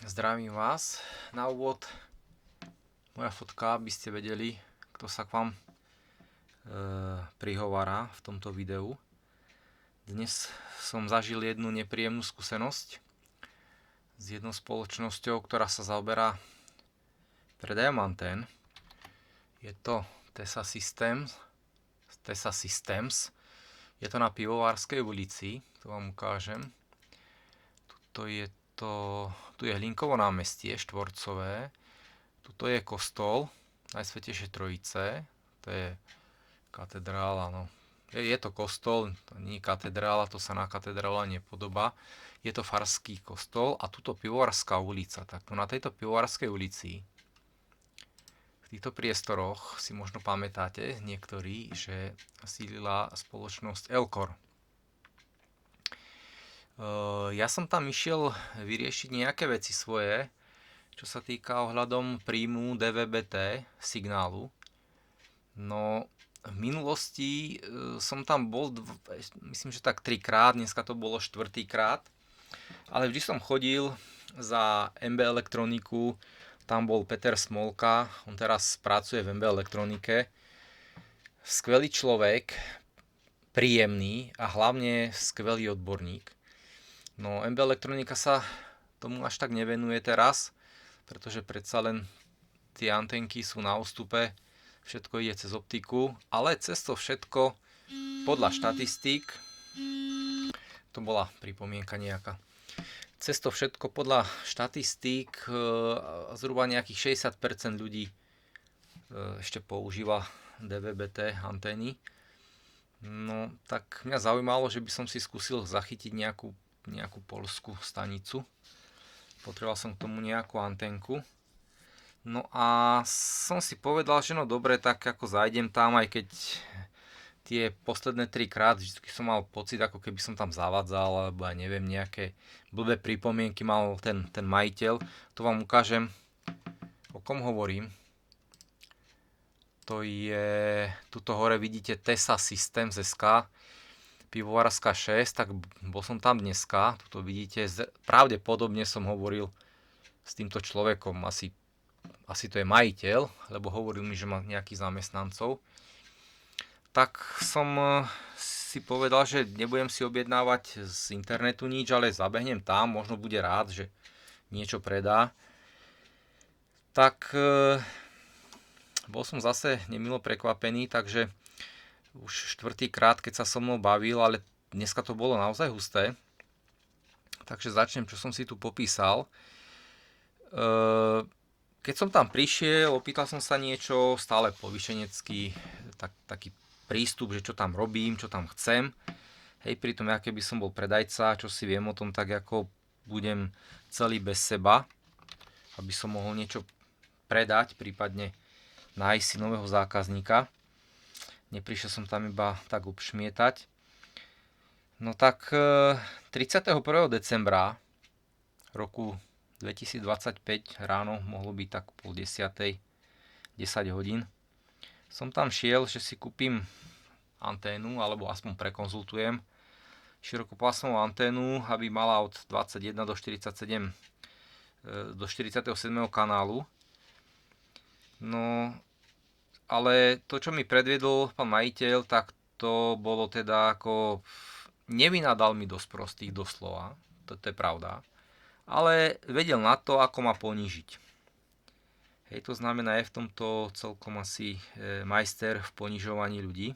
Zdravím vás. Na úvod moja fotka, aby ste vedeli, kto sa k vám prihovára v tomto videu. Dnes som zažil jednu nepríjemnú skúsenosť s jednou spoločnosťou, ktorá sa zaoberá predajom antén. Je to TESA Systems. Je to na Pivovárskej ulici, to vám ukážem. Tu je Hlinkovo námestie štvorcové. Tuto je kostol Najsvätejšej Trojice. To je katedrála. No. Je to kostol, to nie je katedrála, to sa na katedrála nepodobá. Je to farský kostol a tuto Pivovárska ulica. Tak na tejto Pivovárskej ulici v týchto priestoroch si možno pamätáte niektorí, že sídlila spoločnosť Elkor. Ja som tam išiel vyriešiť nejaké veci svoje, čo sa týka ohľadom príjmu DVB-T signálu. No, v minulosti som tam bol, myslím, že tak 3-krát, dneska to bolo 4-krát, ale vždy som chodil za MB Elektroniku, tam bol Peter Smolka, on teraz pracuje v MB Elektronike. Skvelý človek, príjemný a hlavne skvelý odborník. No, MB Elektronika sa tomu až tak nevenuje teraz, pretože predsa len tie antenky sú na ústupe, všetko ide cez optiku, ale cez to všetko podľa štatistík, to bola pripomienka nejaká, cez to všetko podľa štatistík zhruba nejakých 60% ľudí ešte používa DVB-T antény. No, tak mňa zaujímalo, že by som si skúsil zachytiť nejakú poľskú stanicu. Potreboval som k tomu nejakú antenku. No a som si povedal, že no dobre, tak ako zajdem tam, aj keď tie posledné 3-krát vždy som mal pocit, ako keby som tam zavadzal, alebo ja neviem, nejaké blbé pripomienky mal ten majiteľ. To vám ukážem, o kom hovorím. To je, tuto hore vidíte TESA Systems SK, Pivovárska 6, tak bol som tam dneska, tuto vidíte, pravdepodobne som hovoril s týmto človekom, asi to je majiteľ, lebo hovoril mi, že má nejakých zamestnancov. Tak som si povedal, že nebudem si objednávať z internetu nič, ale zabehnem tam, možno bude rád, že niečo predá. Tak bol som zase nemilo prekvapený, takže už 4-krát, keď sa so mnou bavil, ale dneska to bolo naozaj husté. Takže začnem, čo som si tu popísal. Keď som tam prišiel, opýtal som sa niečo, stále povyšenecký, taký prístup, že čo tam robím, čo tam chcem. Hej, pritom ja keby som bol predajca, čo si viem o tom, tak ako budem celý bez seba, aby som mohol niečo predať, prípadne nájsť si nového zákazníka. Neprišiel som tam iba tak obšmietať. No tak 31. decembra roku 2025 ráno, mohlo byť tak pol 10, 10 hodín, som tam šiel, že si kúpim anténu, alebo aspoň prekonzultujem širokopásmovú anténu, aby mala od 21 do 47 do 47. kanálu. No, ale to, čo mi predviedol pán majiteľ, tak to bolo teda ako, nevynadal mi dosť prostých doslova, to je pravda, ale vedel na to, ako ma ponížiť. Hej, to znamená, je v tomto celkom asi majster v ponižovaní ľudí.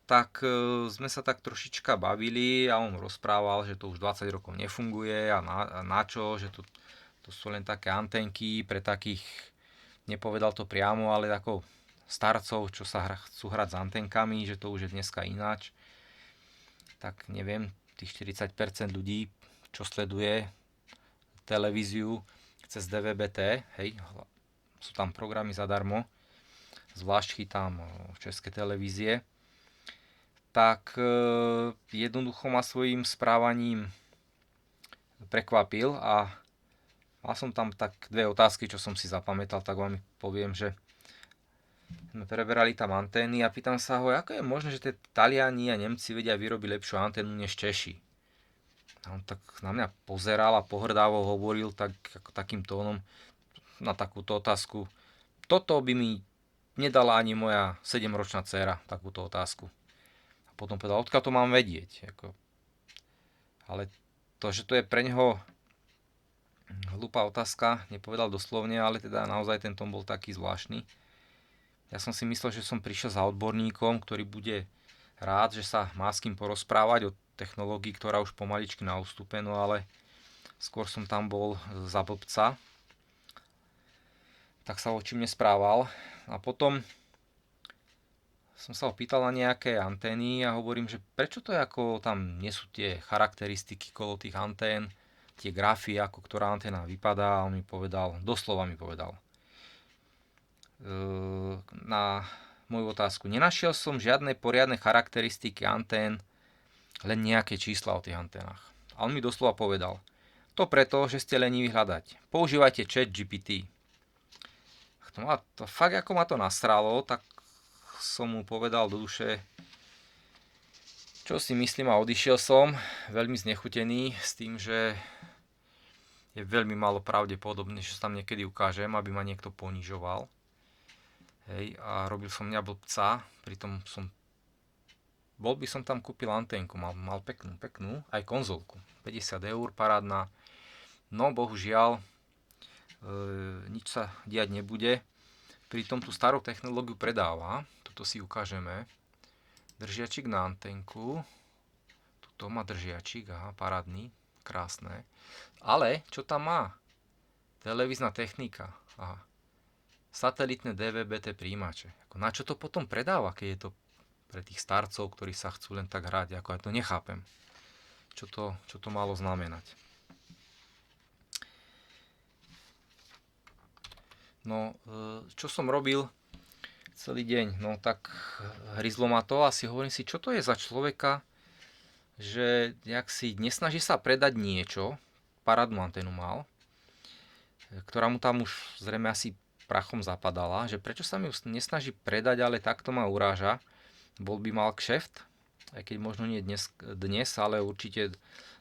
Tak sme sa tak trošička bavili a on rozprával, že to už 20 rokov nefunguje a na čo, že to sú len také antenky pre takých, nepovedal to priamo, ale ako starcov, čo sa chcú hrať s antenkami, že to už je dneska ináč. Tak neviem, tých 40% ľudí, čo sleduje televíziu cez DVB-T, hej, sú tam programy zadarmo, zvlášť chytám české televízie, tak jednoducho ma svojím správaním prekvapil a mal som tam tak dve otázky, čo som si zapamätal, tak vám poviem, že sme preberali tam antény a pýtam sa ho, ako je možné, že tie Taliani a Nemci vedia vyrobiť lepšiu anténu než Češi. A on tak na mňa pozeral a pohrdavo hovoril tak, ako takým tónom na takúto otázku. Toto by mi nedala ani moja 7-ročná dcéra, takúto otázku. A potom povedal, odkiaľ to mám vedieť. Ale to, že to je pre neho hlúpa otázka, nepovedal doslovne, ale teda naozaj ten tón bol taký zvláštny. Ja som si myslel, že som prišiel za odborníkom, ktorý bude rád, že sa má s kým porozprávať o technológii, ktorá už pomaličky na ústupe, no ale skôr som tam bol za blbca. Tak sa voči mne správal. A potom som sa ho pýtal na nejaké antény a hovorím, že prečo to je ako tam nie sú tie charakteristiky kolo tých antén, tie grafy, ako ktorá anténa vypadá, a on mi povedal, doslova mi povedal na moju otázku. Nenašiel som žiadne poriadne charakteristiky antén, len nejaké čísla o tých anténach. A on mi doslova povedal, to preto, že ste leniví hľadať. Používajte ChatGPT. To fakt ako ma to nasralo, tak som mu povedal do duše, čo si myslím, a odišiel som veľmi znechutený s tým, že je veľmi málo pravdepodobné, že sa tam niekedy ukážem, aby ma niekto ponižoval. Hej, a robil som mňa blbca, pritom bol by som tam kúpil anténku, mal peknú, aj konzolku, 50 eur, parádna, no bohužiaľ, nič sa diať nebude, pritom tú starú technológiu predáva, tuto si ukážeme, držiačik na anténku, tuto má držiačik, aha, parádny, krásne, ale čo tam má? Televízna technika, aha. Satelitné DVB-T príjimače. Na čo to potom predáva, keď je to pre tých starcov, ktorí sa chcú len tak hrať? Ja to nechápem. Čo to malo znamenať? No, čo som robil celý deň? No tak hryzlo ma to a si hovorím si, čo to je za človeka, že jak si nesnaží sa predať niečo, parádnu anténu mal, ktorá mu tam už zrejme asi prachom zapadala, že prečo sa mi ju nesnaží predať, ale takto ma uráža. Bol by mal kšeft, aj keď možno nie dnes, ale určite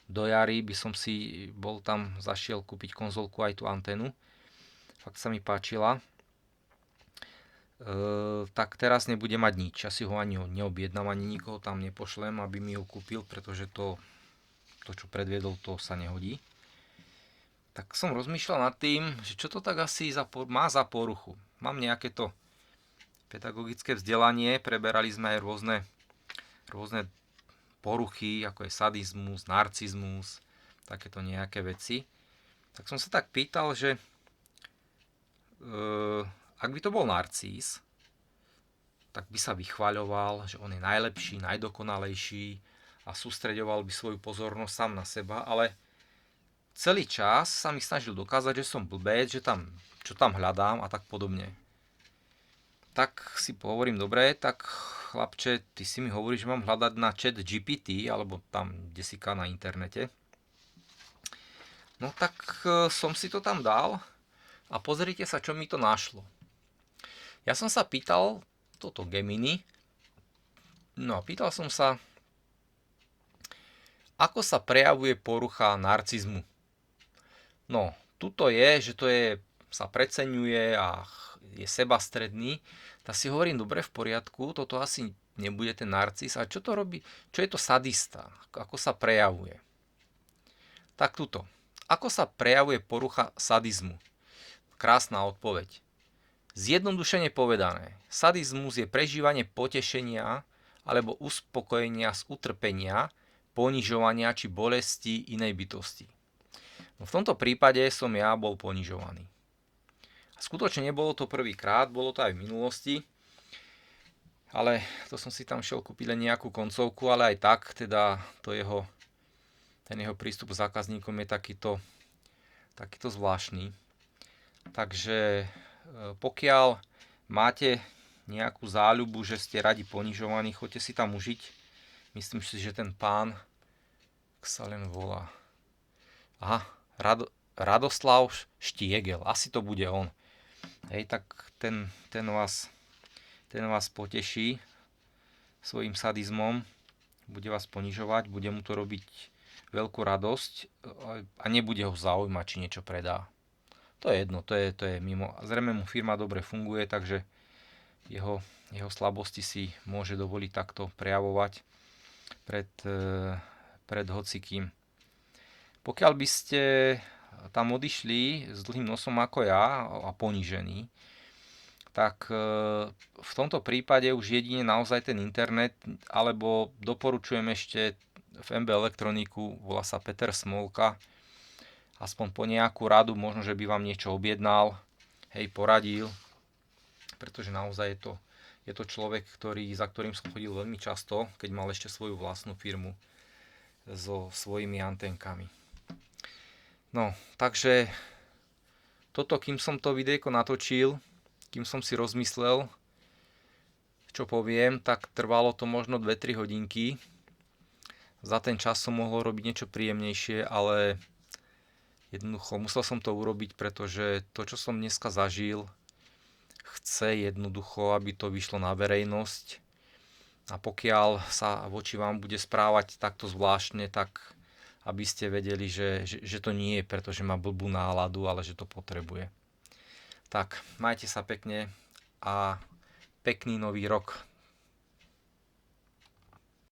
do jary by som si bol tam zašiel kúpiť konzolku aj tú anténu. Fakt sa mi páčila. Tak teraz nebude mať nič. Ja si ho ani neobjednám, ani nikoho tam nepošlem, aby mi ho kúpil, pretože to čo predviedol, to sa nehodí. Tak som rozmýšľal nad tým, že čo to tak asi má za poruchu. Mám nejaké to pedagogické vzdelanie, preberali sme aj rôzne poruchy, ako je sadizmus, narcizmus, takéto nejaké veci. Tak som sa tak pýtal, že ak by to bol narcis, tak by sa vychvaľoval, že on je najlepší, najdokonalejší a sústreďoval by svoju pozornosť sám na seba, ale celý čas sa mi snažil dokázať, že som blbec, že čo tam hľadám a tak podobne. Tak si hovorím, dobre, tak chlapče, ty si mi hovoríš, že mám hľadať na ChatGPT, alebo tam desika na internete. No tak som si to tam dal a pozrite sa, čo mi to našlo. Ja som sa pýtal, toto Gemini, no a pýtal som sa, ako sa prejavuje porucha narcizmu. No, tuto je, že sa preceňuje a je sebastredný, tak si hovorím, dobre, v poriadku, toto asi nebude ten narcis. A čo to robí? Čo je to sadista? Ako sa prejavuje? Tak tuto. Ako sa prejavuje porucha sadizmu? Krásna odpoveď. Zjednodušene povedané, sadizmus je prežívanie potešenia alebo uspokojenia z utrpenia, ponižovania či bolesti inej bytosti. No v tomto prípade som ja bol ponižovaný. A skutočne nebolo to prvýkrát, bolo to aj v minulosti, ale to som si tam šiel kúpiť len nejakú koncovku, ale aj tak, teda ten jeho prístup k zákazníkom je takýto zvláštny. Takže pokiaľ máte nejakú záľubu, že ste radi ponižovaní, choďte si tam užiť. Myslím si, že ten pán, ak sa len volá, Radoslav Štiegel, asi to bude on. Hej, tak ten vás poteší svojím sadizmom, bude vás ponižovať, bude mu to robiť veľkú radosť a nebude ho zaujímať, či niečo predá. To je jedno, to je mimo. Zrejme mu firma dobre funguje, takže jeho slabosti si môže dovoliť takto prejavovať pred hocikým. Pokiaľ by ste tam odišli s dlhým nosom ako ja a ponížený, tak v tomto prípade už jedine naozaj ten internet, alebo doporučujem ešte v MB Elektroniku, volá sa Peter Smolka, aspoň po nejakú radu, možno, že by vám niečo objednal, hej, poradil, pretože naozaj je to človek, za ktorým som chodil veľmi často, keď mal ešte svoju vlastnú firmu so svojimi antenkami. No, takže toto, kým som to videjko natočil, kým som si rozmyslel, čo poviem, tak trvalo to možno 2-3 hodinky. Za ten čas som mohol robiť niečo príjemnejšie, ale jednoducho musel som to urobiť, pretože to, čo som dneska zažil, chce jednoducho, aby to vyšlo na verejnosť. A pokiaľ sa voči vám bude správať takto zvláštne, tak aby ste vedeli, že to nie je, pretože má blbú náladu, ale že to potrebuje. Tak, majte sa pekne a pekný nový rok